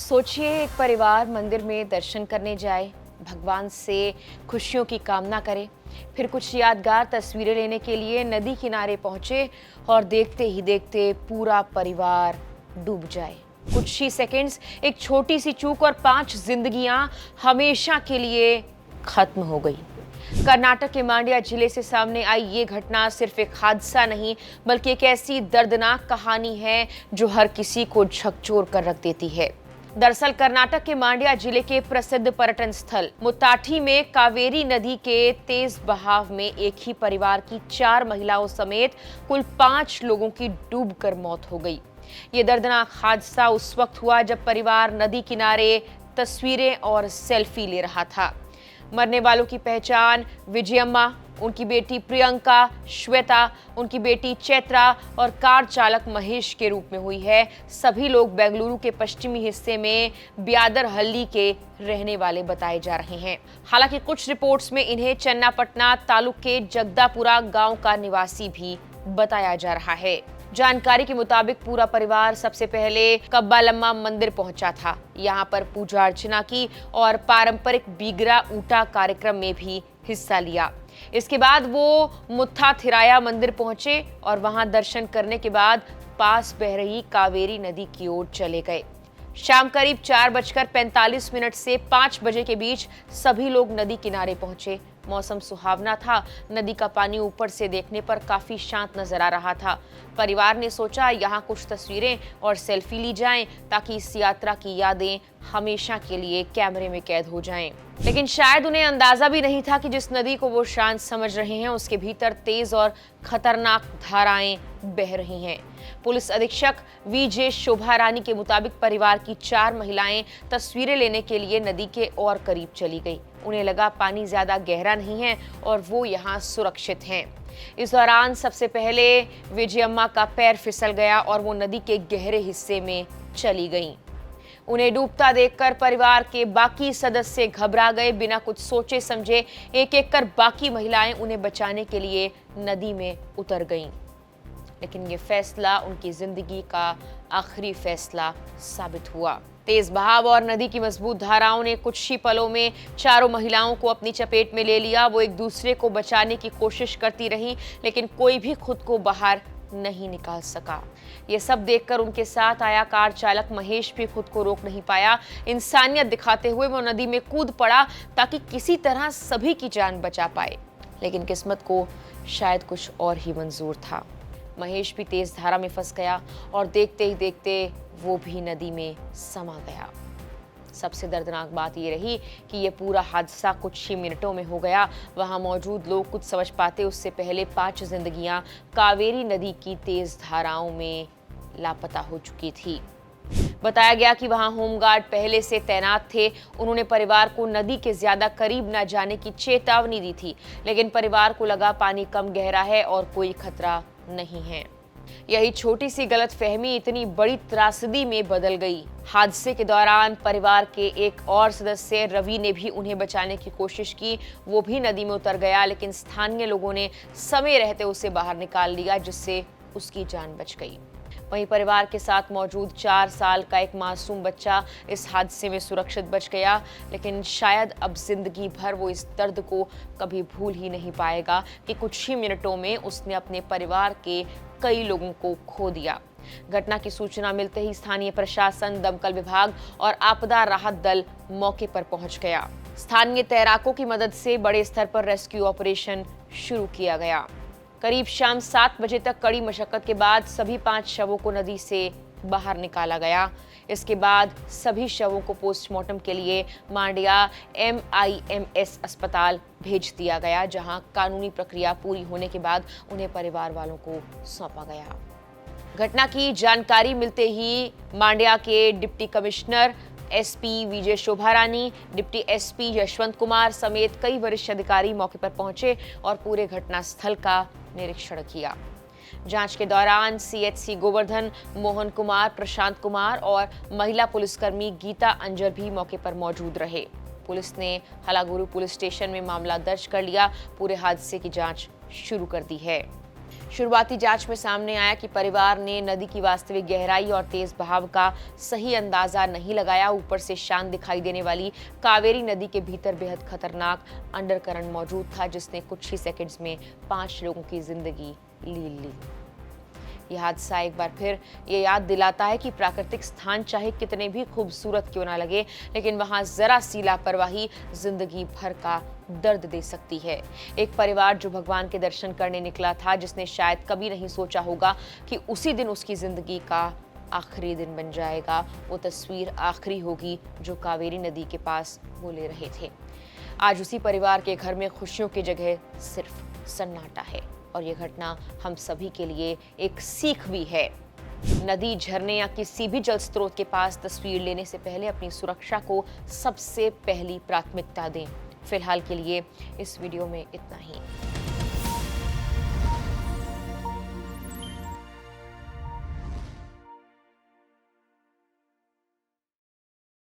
सोचिए, एक परिवार मंदिर में दर्शन करने जाए, भगवान से खुशियों की कामना करे, फिर कुछ यादगार तस्वीरें लेने के लिए नदी किनारे पहुंचे और देखते ही देखते पूरा परिवार डूब जाए। कुछ ही सेकंड्स, एक छोटी सी चूक और 5 जिंदगियां हमेशा के लिए खत्म हो गई। कर्नाटक के मांड्या जिले से सामने आई ये घटना सिर्फ एक हादसा नहीं, बल्कि एक ऐसी दर्दनाक कहानी है जो हर किसी को झकझोर कर रख देती है। दरअसल कर्नाटक के मांड्या जिले के प्रसिद्ध पर्यटन स्थल मुत्ताठी में कावेरी नदी के तेज बहाव में एक ही परिवार की 4 महिलाओं समेत कुल 5 लोगों की डूबकर मौत हो गई। ये दर्दनाक हादसा उस वक्त हुआ जब परिवार नदी किनारे तस्वीरें और सेल्फी ले रहा था। मरने वालों की पहचान विजयम्मा, उनकी बेटी प्रियंका, श्वेता, उनकी बेटी चैत्रा और कार चालक महेश के रूप में हुई है। सभी लोग बेंगलुरु के पश्चिमी हिस्से में ब्यादरहल्ली के रहने वाले बताए जा रहे हैं। हालांकि कुछ रिपोर्ट्स में इन्हें चन्नापटना तालुक के जगदापुरा गांव का निवासी भी बताया जा रहा है। जानकारी के मुताबिक पूरा परिवार सबसे पहले कब्बालम्मा मंदिर पहुंचा था। यहां पर पूजा अर्चना की और पारंपरिक बीगरा ऊटा कार्यक्रम में भी हिस्सा लिया। इसके बाद वो मुत्थाथिराया मंदिर पहुंचे और वहां दर्शन करने के बाद पास बह रही कावेरी नदी की ओर चले गए। शाम करीब 4:45 से 5 बजे के बीच सभी लोग नदी किनारे पहुंचे। मौसम सुहावना था, नदी का पानी ऊपर से देखने पर काफी शांत नजर आ रहा था। परिवार ने सोचा यहाँ कुछ तस्वीरें और सेल्फी ली जाएं ताकि इस यात्रा की यादें हमेशा के लिए कैमरे में कैद हो जाएं। लेकिन शायद उन्हें अंदाजा भी नहीं था कि जिस नदी को वो शांत समझ रहे हैं उसके भीतर तेज और खतरनाक धाराएं बह रही हैं। पुलिस अधीक्षक वीजे शोभा रानी के मुताबिक परिवार की 4 महिलाएं तस्वीरें लेने के लिए नदी के और करीब चली गई। उन्हें लगा पानी ज्यादा गहरा नहीं है और वो यहाँ सुरक्षित हैं। इस दौरान सबसे पहले विजयम्मा का पैर फिसल गया और वो नदी के गहरे हिस्से में चली गईं। उन्हें डूबता देखकर परिवार के बाकी सदस्य घबरा गए। बिना कुछ सोचे समझे एक एक कर बाकी महिलाएं उन्हें बचाने के लिए नदी में उतर गईं। लेकिन ये फैसला उनकी जिंदगी का आखिरी फैसला साबित हुआ। तेज बहाव और नदी की मजबूत धाराओं ने कुछ ही पलों में चारों महिलाओं को अपनी चपेट में ले लिया। वो एक दूसरे को बचाने की कोशिश करती रहीं, लेकिन कोई भी खुद को बाहर नहीं निकाल सका। ये सब देखकर उनके साथ आया कार चालक महेश भी खुद को रोक नहीं पाया। इंसानियत दिखाते हुए वो नदी में कूद पड़ा ताकि किसी तरह सभी की जान बचा पाए। लेकिन किस्मत को शायद कुछ और ही मंजूर था। महेश भी तेज धारा में फंस गया और देखते ही देखते वो भी नदी में समा गया। सबसे दर्दनाक बात ये रही कि ये पूरा हादसा कुछ ही मिनटों में हो गया। वहां मौजूद लोग कुछ समझ पाते उससे पहले 5 जिंदगियां कावेरी नदी की तेज धाराओं में लापता हो चुकी थी। बताया गया कि वहां होमगार्ड पहले से तैनात थे। उन्होंने परिवार को नदी के ज्यादा करीब न जाने की चेतावनी दी थी, लेकिन परिवार को लगा पानी कम गहरा है और कोई खतरा नहीं है। यही छोटी सी गलतफहमी इतनी बड़ी त्रासदी में बदल गई। हादसे के दौरान परिवार के एक और सदस्य रवि ने भी उन्हें बचाने की कोशिश की। वो भी नदी में उतर गया, लेकिन स्थानीय लोगों ने समय रहते उसे बाहर निकाल लिया, जिससे उसकी जान बच गई। वहीं परिवार के साथ मौजूद 4 साल का एक मासूम बच्चा इस हादसे में सुरक्षित बच गया, लेकिन शायद अब जिंदगी भर वो इस दर्द को कभी भूल ही नहीं पाएगा कि कुछ ही मिनटों में उसने अपने परिवार के कई लोगों को खो दिया। घटना की सूचना मिलते ही स्थानीय प्रशासन, दमकल विभाग और आपदा राहत दल मौके पर पहुंच गया। स्थानीय तैराकों की मदद से बड़े स्तर पर रेस्क्यू ऑपरेशन शुरू किया गया। करीब शाम 7 बजे तक कड़ी मशक्कत के बाद सभी 5 शवों को नदी से बाहर निकाला गया। इसके बाद सभी शवों को पोस्टमार्टम के लिए मांड्या MIMS अस्पताल भेज दिया गया, जहां कानूनी प्रक्रिया पूरी होने के बाद उन्हें परिवार वालों को सौंपा गया। घटना की जानकारी मिलते ही मांड्या के डिप्टी कमिश्नर SP विजय शोभा रानी, डिप्टी SP यशवंत कुमार समेत कई वरिष्ठ अधिकारी मौके पर पहुंचे और पूरे घटनास्थल का निरीक्षण किया। जांच के दौरान CHC गोवर्धन, मोहन कुमार, प्रशांत कुमार और महिला पुलिसकर्मी गीता अंजर भी मौके पर मौजूद रहे। पुलिस ने हलागुरु पुलिस स्टेशन में मामला दर्ज कर लिया। पूरे हादसे की जांच शुरू कर दी है। शुरुआती जांच में सामने आया कि परिवार ने नदी की वास्तविक गहराई और तेज बहाव का सही अंदाजा नहीं लगाया। ऊपर से शांत दिखाई देने वाली कावेरी नदी के भीतर बेहद खतरनाक अंडरकरंट मौजूद था, जिसने कुछ ही सेकंड्स में 5 लोगों की जिंदगी ले ली। यह हादसा एक बार फिर ये याद दिलाता है कि प्राकृतिक स्थान चाहे कितने भी खूबसूरत क्यों ना लगे, लेकिन वहां जरा सी लापरवाही जिंदगी भर का दर्द दे सकती है। एक परिवार जो भगवान के दर्शन करने निकला था, जिसने शायद कभी नहीं सोचा होगा कि उसी दिन उसकी जिंदगी का आखिरी दिन बन जाएगा। वो तस्वीर आखिरी होगी जो कावेरी नदी के पास वो ले रहे थे। आज उसी परिवार के घर में खुशियों की जगह सिर्फ सन्नाटा है और ये घटना हम सभी के लिए एक सीख भी है। नदी, झरने या किसी भी जल स्रोत के पास तस्वीर लेने से पहले अपनी सुरक्षा को सबसे पहली प्राथमिकता दें। फिलहाल के लिए इस वीडियो में इतना ही।